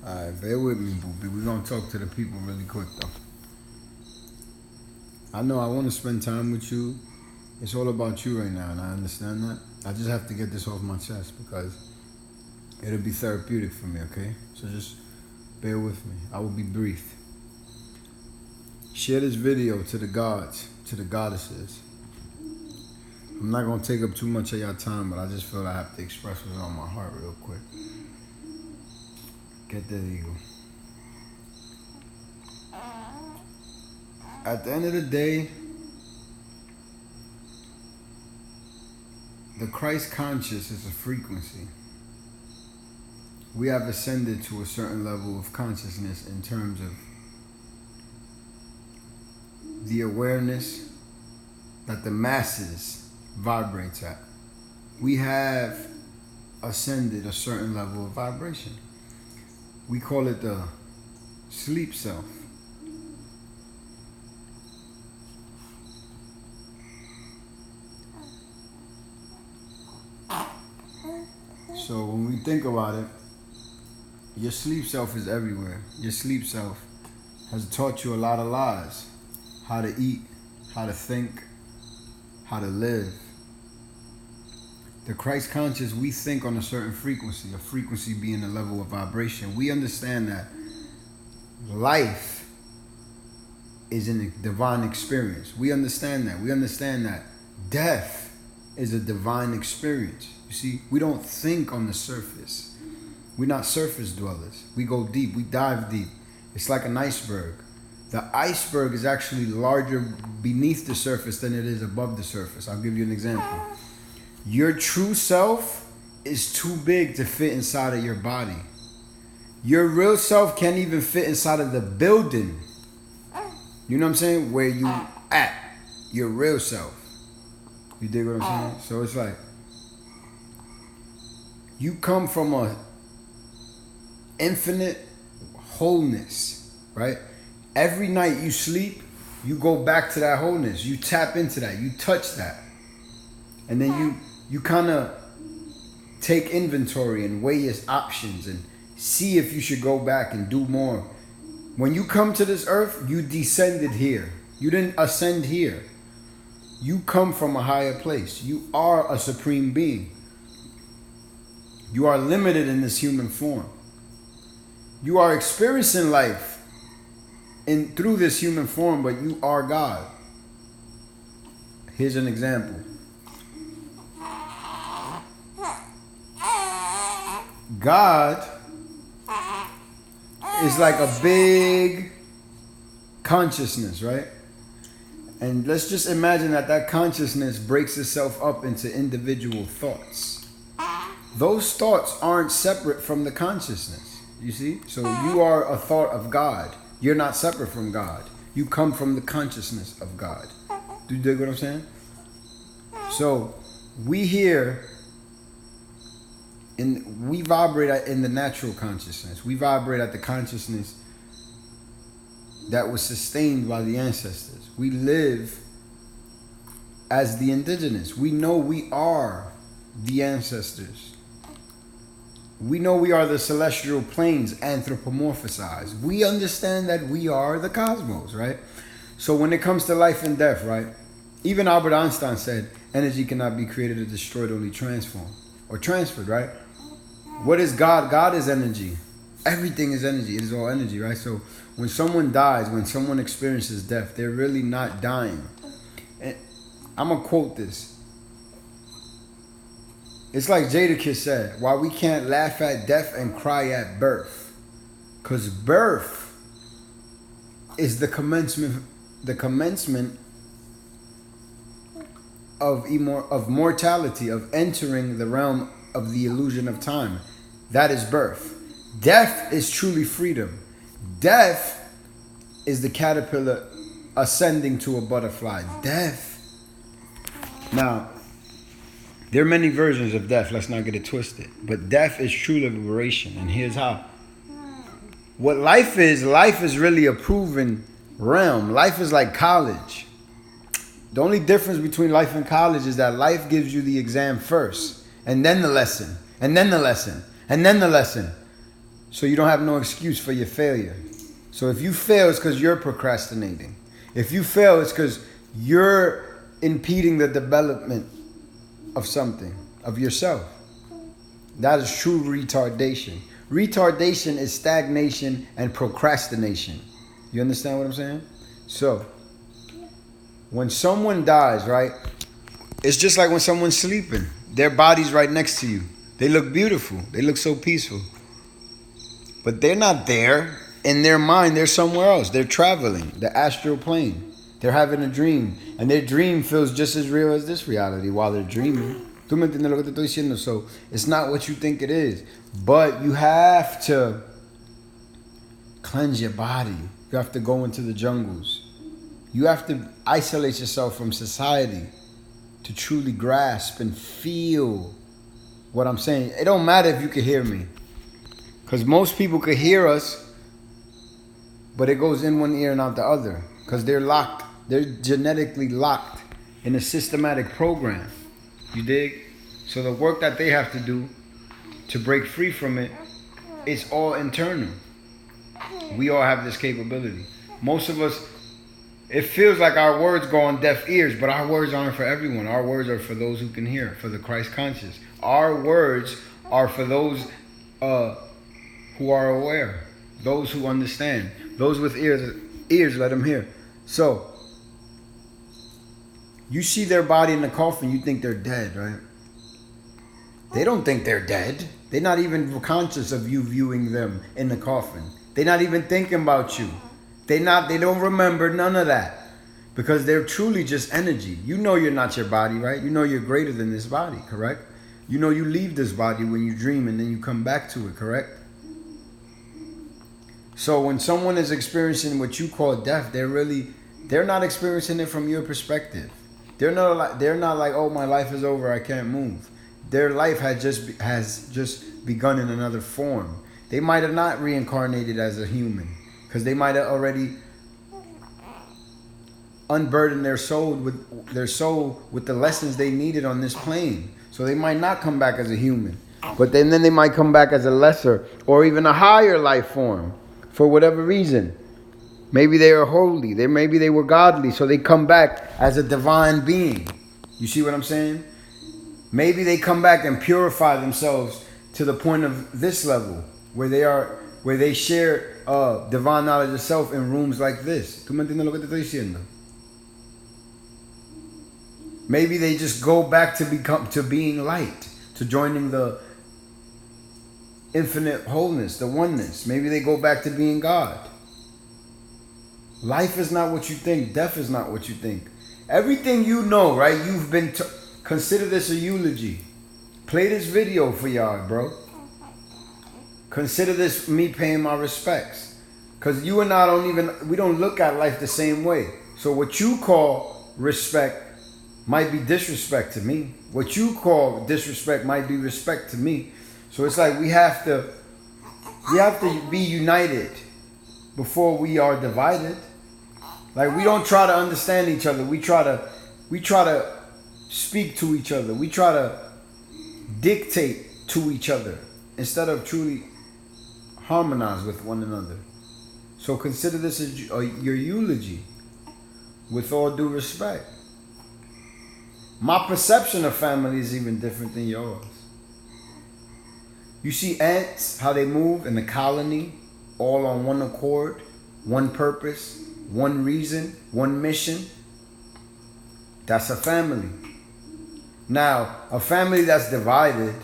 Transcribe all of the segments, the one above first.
Alright, bear with me, Boopy. We're gonna talk to the people really quick though. I know I wanna spend time with you. It's all about you right now, and I understand that. I just have to get this off my chest because it'll be therapeutic for me, okay? So just bear with me. I will be brief. Share this video to the gods, to the goddesses. I'm not gonna take up too much of your time, but I just feel I have to express what's on my heart real quick. Get that ego. At the end of the day, the Christ conscious is a frequency. We have ascended to a certain level of consciousness in terms of the awareness that the masses vibrates at. We have ascended a certain level of vibration. We call it the sleep self. So when we think about it, your sleep self is everywhere. Your sleep self has taught you a lot of lies. How to eat, how to think, how to live. The Christ conscious, we think on a certain frequency, a frequency being a level of vibration. We understand that life is a divine experience. We understand that. We understand that death is a divine experience. You see, we don't think on the surface. We're not surface dwellers. We go deep. We dive deep. It's like an iceberg. The iceberg is actually larger beneath the surface than it is above the surface. I'll give you an example. Your true self is too big to fit inside of your body. Your real self can't even fit inside of the building. You know what I'm saying? Where you at. Your real self. You dig what I'm saying? So it's like, you come from a infinite wholeness, right? Every night you sleep, you go back to that wholeness. You tap into that. You touch that. And then you kind of take inventory and weigh your options and see if you should go back and do more. When you come to this earth, you descended here. You didn't ascend here. You come from a higher place. You are a supreme being. You are limited in this human form. You are experiencing life through this human form, but you are God. Here's an example. God is like a big consciousness, right? And let's just imagine that consciousness breaks itself up into individual thoughts. Those thoughts aren't separate from the consciousness, you see? So you are a thought of God. You're not separate from God. You come from the consciousness of God. Do you dig what I'm saying? So we vibrate in the natural consciousness. We vibrate at the consciousness that was sustained by the ancestors. We live as the indigenous. We know we are the ancestors. We know we are the celestial planes anthropomorphized. We understand that we are the cosmos, right? So when it comes to life and death, right? Even Albert Einstein said, energy cannot be created or destroyed, only transformed or transferred, right? What is God? God is energy. Everything is energy. It is all energy, right? So when someone dies, when someone experiences death, they're really not dying. And I'm going to quote this. It's like Jadakiss said, why we can't laugh at death and cry at birth. Because birth is the commencement of mortality, of entering the realm of the illusion of time. That is birth. Death is truly freedom. Death is the caterpillar ascending to a butterfly. Death. Now, there are many versions of death. Let's not get it twisted. But death is true liberation. And here's how. What life is really a proven realm. Life is like college. The only difference between life and college is that life gives you the exam first. And then the lesson. And then the lesson. And then the lesson. So you don't have no excuse for your failure. So if you fail, it's because you're procrastinating. If you fail, it's because you're impeding the development of something, of yourself. That is true retardation. Retardation is stagnation and procrastination. You understand what I'm saying? So, when someone dies, right? It's just like when someone's sleeping. Their body's right next to you. They look beautiful. They look so peaceful. But they're not there. In their mind, they're somewhere else. They're traveling, the astral plane. They're having a dream. And their dream feels just as real as this reality while they're dreaming. ¿Tú me entiendes lo que te estoy diciendo? So, it's not what you think it is. But you have to cleanse your body. You have to go into the jungles. You have to isolate yourself from society to truly grasp and feel what I'm saying. It don't matter if you can hear me. Because most people could hear us, but it goes in one ear and out the other. Because they're locked. They're genetically locked in a systematic program. You dig? So the work that they have to do to break free from it is all internal. We all have this capability. Most of us, it feels like our words go on deaf ears, but our words aren't for everyone. Our words are for those who can hear, for the Christ conscious. Our words are for those who are aware, those who understand, those with ears, let them hear. So, you see their body in the coffin, you think they're dead, right? They don't think they're dead. They're not even conscious of you viewing them in the coffin. They're not even thinking about you. They don't remember none of that. Because they're truly just energy. You know you're not your body, right? You know you're greater than this body, correct? You know you leave this body when you dream and then you come back to it, correct? So when someone is experiencing what you call death, they're not experiencing it from your perspective. They're not like, oh, my life is over, I can't move. Their life has just begun in another form. They might have not reincarnated as a human, because they might have already unburdened their soul with the lessons they needed on this plane. So they might not come back as a human, but then they might come back as a lesser or even a higher life form for whatever reason. Maybe they are holy. Maybe they were godly, so they come back as a divine being. You see what I'm saying? Maybe they come back and purify themselves to the point of this level where they share divine knowledge of self in rooms like this. ¿Tú me entiendes lo que te estoy diciendo? Maybe they just go back to being light, to joining the infinite wholeness, the oneness. Maybe they go back to being God. Life is not what you think. Death is not what you think. Everything you know, right? You've been consider this a eulogy. Play this video for y'all, bro. Consider this me paying my respects. Because you and I we don't look at life the same way. So what you call respect might be disrespect to me. What you call disrespect might be respect to me. So it's like we have to be united before we are divided. Like we don't try to understand each other. We try to speak to each other. We try to dictate to each other instead of truly harmonize with one another. So consider this as your eulogy with all due respect. My perception of family is even different than yours. You see ants, how they move in the colony, all on one accord, one purpose, one reason, one mission. That's a family. Now, a family that's divided,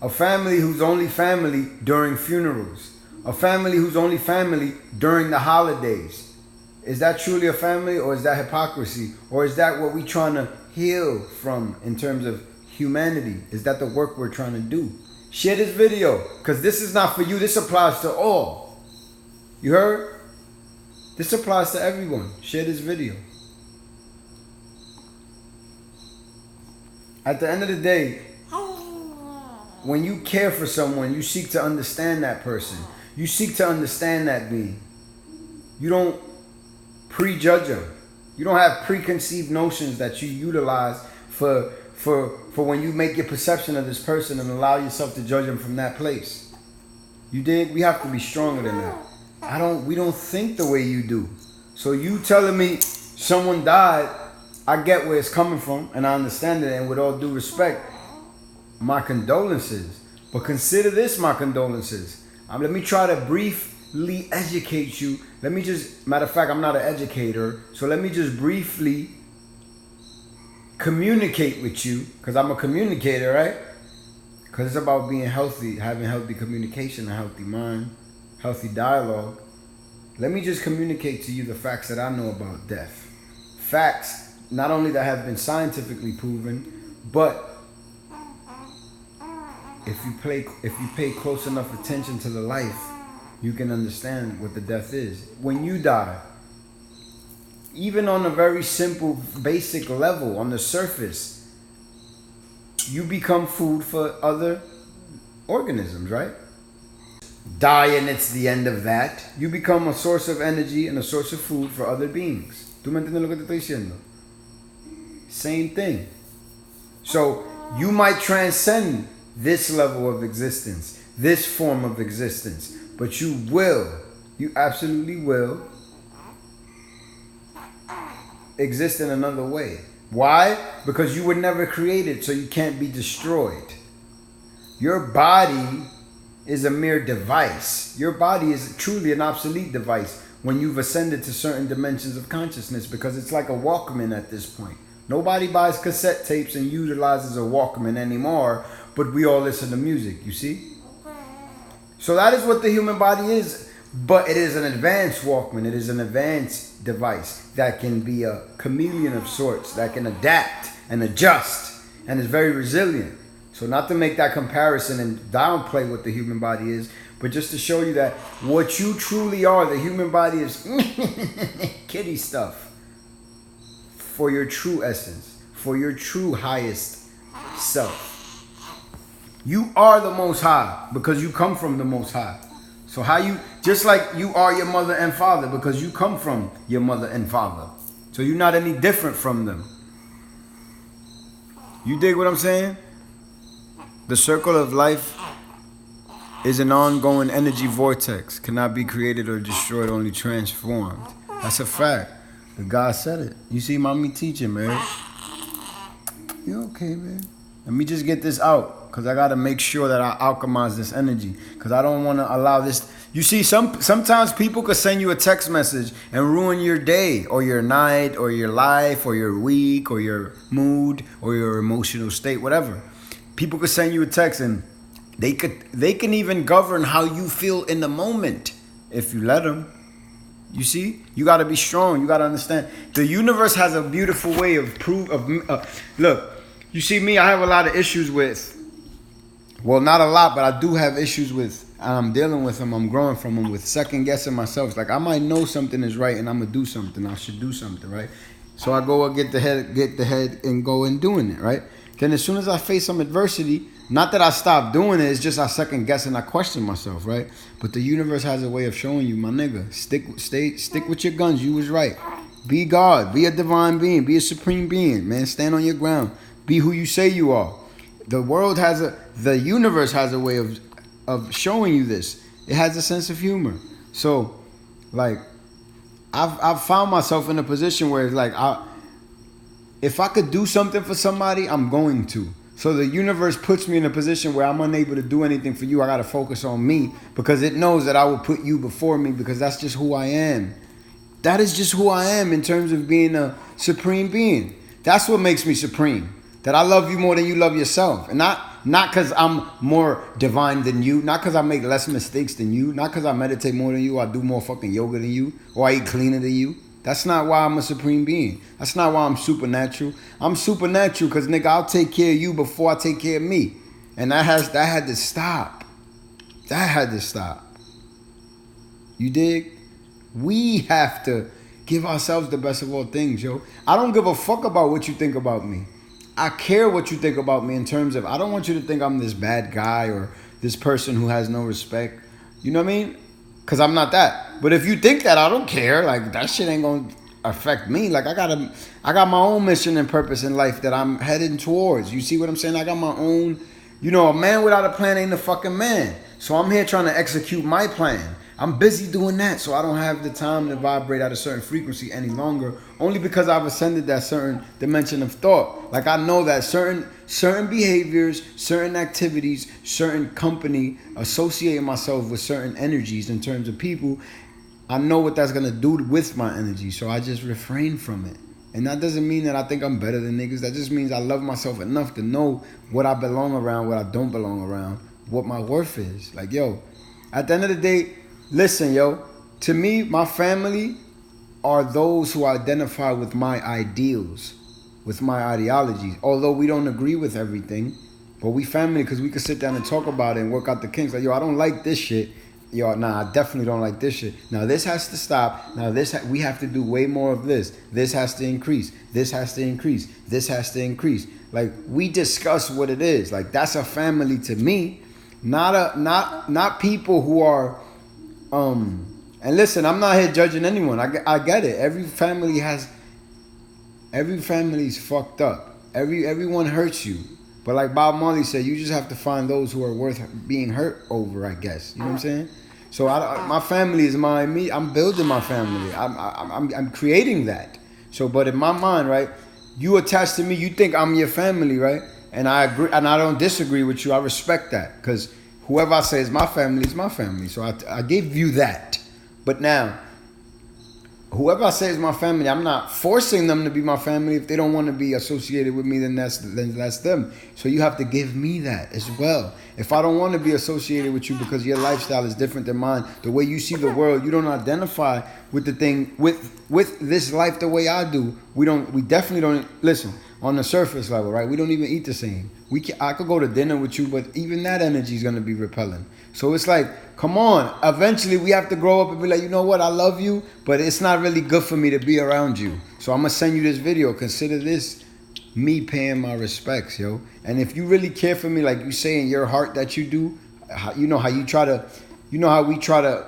a family who's only family during funerals, a family who's only family during the holidays, is that truly a family, or is that hypocrisy? Or is that what we're trying to heal from in terms of humanity? Is that the work we're trying to do? Share this video, because this is not for you. This applies to all. You heard? This applies to everyone. Share this video. At the end of the day, when you care for someone, you seek to understand that person. You seek to understand that being. You don't prejudge them. You don't have preconceived notions that you utilize for when you make your perception of this person and allow yourself to judge them from that place. You dig? We have to be stronger than that. We don't think the way you do. So you telling me someone died, I get where it's coming from and I understand it, and with all due respect, my condolences. But consider this my condolences. Let me try to briefly educate you. Matter of fact, I'm not an educator, so let me just briefly communicate with you, because I'm a communicator, right? Because it's about being healthy, having healthy communication, a healthy mind, healthy dialogue. Let me just communicate to you the facts that I know about death. Facts not only that have been scientifically proven, but if you pay close enough attention to the life, you can understand what the death is. When you die, even on a very simple, basic level, on the surface, you become food for other organisms, right? Die and it's the end of that. You become a source of energy and a source of food for other beings. ¿Tú me entiendes lo que te estoy diciendo? Same thing. So you might transcend this level of existence, this form of existence, but you absolutely will exist in another way. Why? Because you were never created, so you can't be destroyed. Your body is a mere device. Your body is truly an obsolete device when you've ascended to certain dimensions of consciousness, because it's like a Walkman at this point. Nobody buys cassette tapes and utilizes a Walkman anymore, but we all listen to music, you see? So that is what the human body is, but it is an advanced Walkman. It is an advanced device that can be a chameleon of sorts, that can adapt and adjust and is very resilient. So not to make that comparison and downplay what the human body is, but just to show you that what you truly are, the human body is kitty stuff for your true essence, for your true highest self. You are the Most High because you come from the Most High. So just like you are your mother and father because you come from your mother and father. So you're not any different from them. You dig what I'm saying? The circle of life is an ongoing energy vortex, cannot be created or destroyed, only transformed. That's a fact. The God said it. You see mommy teaching, man. You okay, man? Let me just get this out, because I got to make sure that I alchemize this energy, because I don't want to allow this. You see, sometimes people could send you a text message and ruin your day or your night or your life or your week or your mood or your emotional state, whatever. People could send you a text and they can even govern how you feel in the moment if you let them. You see, you got to be strong. You got to understand. The universe has a beautiful way of look. You see me, I have a lot of issues with, well, not a lot, but I do have issues with, and I'm dealing with them, I'm growing from them, with second guessing myself. It's like I might know something is right and I'm going to do something. I should do something, right? So I go and get the head and go and doing it, right? Then as soon as I face some adversity, not that I stop doing it, it's just I second guess and I question myself, right? But the universe has a way of showing you, my nigga, stick with your guns. You was right. Be God, be a divine being, be a supreme being, man. Stand on your ground. Be who you say you are. The universe has a way of showing you this. It has a sense of humor. So, like, I've found myself in a position where it's like, if I could do something for somebody, I'm going to. So the universe puts me in a position where I'm unable to do anything for you. I got to focus on me because it knows that I will put you before me because that's just who I am. That is just who I am in terms of being a supreme being. That's what makes me supreme. That I love you more than you love yourself. And not because I'm more divine than you. Not because I make less mistakes than you. Not because I meditate more than you. I do more fucking yoga than you. Or I eat cleaner than you. That's not why I'm a supreme being. That's not why I'm supernatural. I'm supernatural because, nigga, I'll take care of you before I take care of me. And that had to stop. That had to stop. You dig? We have to give ourselves the best of all things, yo. I don't give a fuck about what you think about me. I care what you think about me in terms of, I don't want you to think I'm this bad guy or this person who has no respect. You know what I mean? Because I'm not that. But if you think that, I don't care. Like, that shit ain't going to affect me. Like, I got my own mission and purpose in life that I'm heading towards. You see what I'm saying? I got my own, a man without a plan ain't a fucking man. So I'm here trying to execute my plan. I'm busy doing that, so I don't have the time to vibrate at a certain frequency any longer, only because I've ascended that certain dimension of thought. Like I know that certain behaviors, certain activities, certain company, associating myself with certain energies in terms of people, I know what that's gonna do with my energy, so I just refrain from it. And that doesn't mean that I think I'm better than niggas. That just means I love myself enough to know what I belong around, what I don't belong around, what my worth is. Like, yo, at the end of the day, listen, yo, to me, my family are those who identify with my ideals, with my ideologies. Although we don't agree with everything, but we family because we could sit down and talk about it and work out the kinks. Like, yo, I don't like this shit. Yo, nah, I definitely don't like this shit. Now this has to stop. Now we have to do way more of this. This has to increase. This has to increase. This has to increase. Like we discuss what it is. Like that's a family to me, not people who are and listen, I'm not here judging anyone. I get it. Every family's fucked up. Everyone hurts you. But like Bob Marley said, you just have to find those who are worth being hurt over, I guess. You know what I'm saying? So my family is me. I'm building my family. I'm creating that. So, but in my mind, right, you attach to me, you think I'm your family, right? And I agree, and I don't disagree with you. I respect that because whoever I say is my family is my family. So I gave you that. But now, whoever I say is my family, I'm not forcing them to be my family. If they don't want to be associated with me, then that's them. So you have to give me that as well. If I don't want to be associated with you because your lifestyle is different than mine, the way you see the world, you don't identify with the thing with this life the way I do. We definitely don't listen on the surface level, right? We don't even eat the same. I could go to dinner with you, but even that energy is gonna be repelling. So it's like, come on. Eventually, we have to grow up and be like, you know what? I love you, but it's not really good for me to be around you. So I'm gonna send you this video. Consider this me paying my respects, yo. And if you really care for me, like you say in your heart that you do, you know how we try to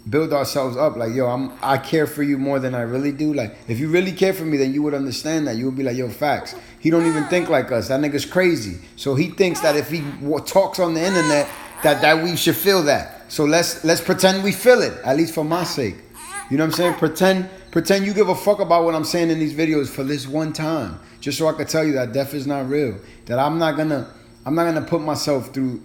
build ourselves up. Like, yo, I care for you more than I really do. Like, if you really care for me, then you would understand that. You would be like, yo, facts. He don't even think like us. That nigga's crazy. So he thinks that if he talks on the internet, that we should feel that. So let's pretend we feel it, at least for my sake. You know what I'm saying? Pretend you give a fuck about what I'm saying in these videos for this one time, just so I could tell you that death is not real. That I'm not gonna put myself through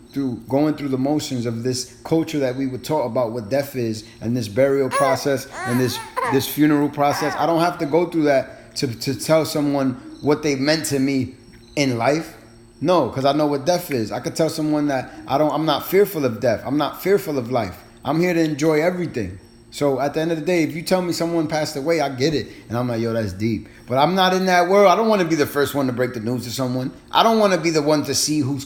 going through the motions of this culture that we would talk about what death is and this burial process and this funeral process. I don't have to go through that to tell someone what they meant to me in life. No, because I know what death is. I could tell someone that I'm not fearful of death. I'm not fearful of life. I'm here to enjoy everything. So at the end of the day, if you tell me someone passed away, I get it. And I'm like, yo, that's deep. But I'm not in that world. I don't want to be the first one to break the news to someone. I don't want to be the one to see who's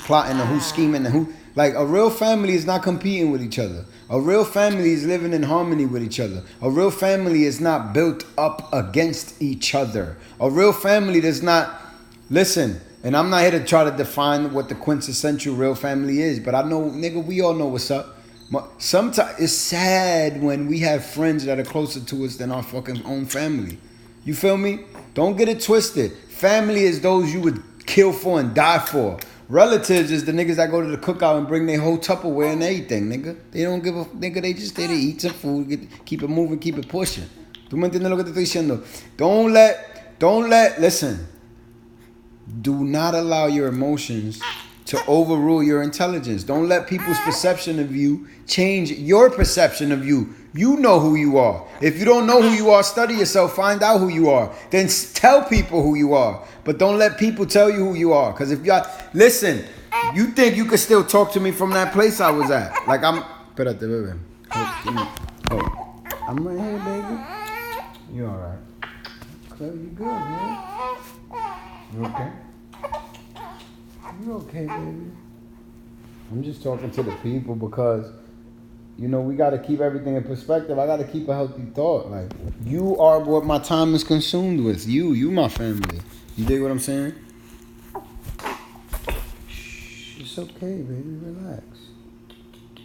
plotting or who's scheming and who. Like, a real family is not competing with each other. A real family is living in harmony with each other. A real family is not built up against each other. A real family does not... Listen, and I'm not here to try to define what the quintessential real family is, but I know, nigga, we all know what's up. Sometimes it's sad when we have friends that are closer to us than our fucking own family. You feel me? Don't get it twisted. Family is those you would kill for and die for. Relatives is the niggas that go to the cookout and bring their whole Tupperware and everything, nigga. They don't give a nigga. They just there to eat some food, keep it moving, keep it pushing. ¿Tú me entiendes lo que te estoy diciendo? Don't let. Listen. Do not allow your emotions to overrule your intelligence. Don't let people's perception of you change your perception of you. You know who you are. If you don't know who you are, study yourself, find out who you are. Then tell people who you are. But don't let people tell you who you are. Because if y'all, listen, you think you could still talk to me from that place I was at. Like espérate, bebé. Oh, I'm right here, baby. You all right? Claire, you good, man? You okay? You okay, baby? I'm just talking to the people because, you know, we got to keep everything in perspective. I got to keep a healthy thought. Like, you are what my time is consumed with. You my family. You dig what I'm saying? Shh, it's okay, baby. Relax.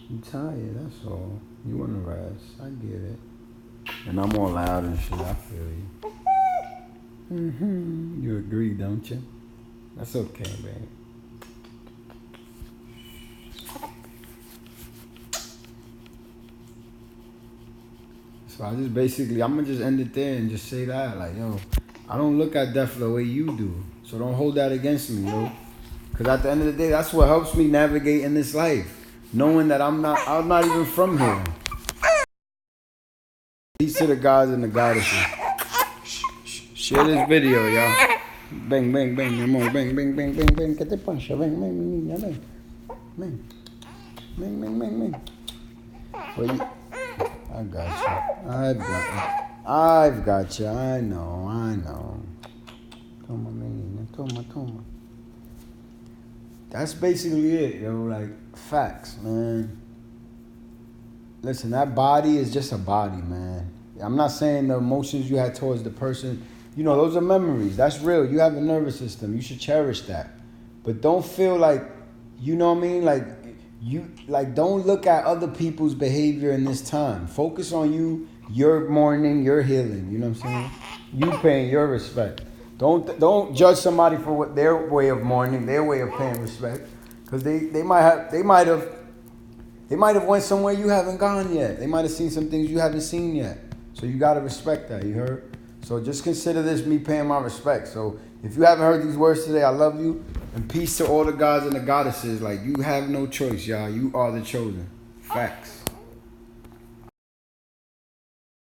You tired, that's all. You want to rest. I get it. And I'm all loud and shit. I feel you. You agree, don't you? That's okay, babe. So I just basically, I'm gonna just end it there and just say that, like, yo, I don't look at death the way you do. So don't hold that against me, yo. Cause at the end of the day, that's what helps me navigate in this life. Knowing that I'm not even from here. Peace to the gods and the goddesses. Share this video, y'all. Bang, bang, bang, mi amor. Bang, bang, bang, bang, bang. ¿Qué te pasa? Ven, ven, mi niña, ven. Ven. Ven, ven, ven, ven. Well, I got you. I've got you. I know. Toma, mi niña. Toma. That's basically it, yo. Like, facts, man. Listen, that body is just a body, man. I'm not saying the emotions you had towards the person, you know, those are memories. That's real. You have a nervous system. You should cherish that. But don't feel like, you know what I mean? Don't look at other people's behavior in this time. Focus on you, your mourning, your healing. You know what I'm saying? You paying your respect. Don't judge somebody for what their way of mourning, their way of paying respect. Because they might have went somewhere you haven't gone yet. They might have seen some things you haven't seen yet. So you got to respect that, you heard? So just consider this me paying my respect. So if you haven't heard these words today, I love you. And peace to all the gods and the goddesses. Like, you have no choice, y'all. You are the chosen. Facts.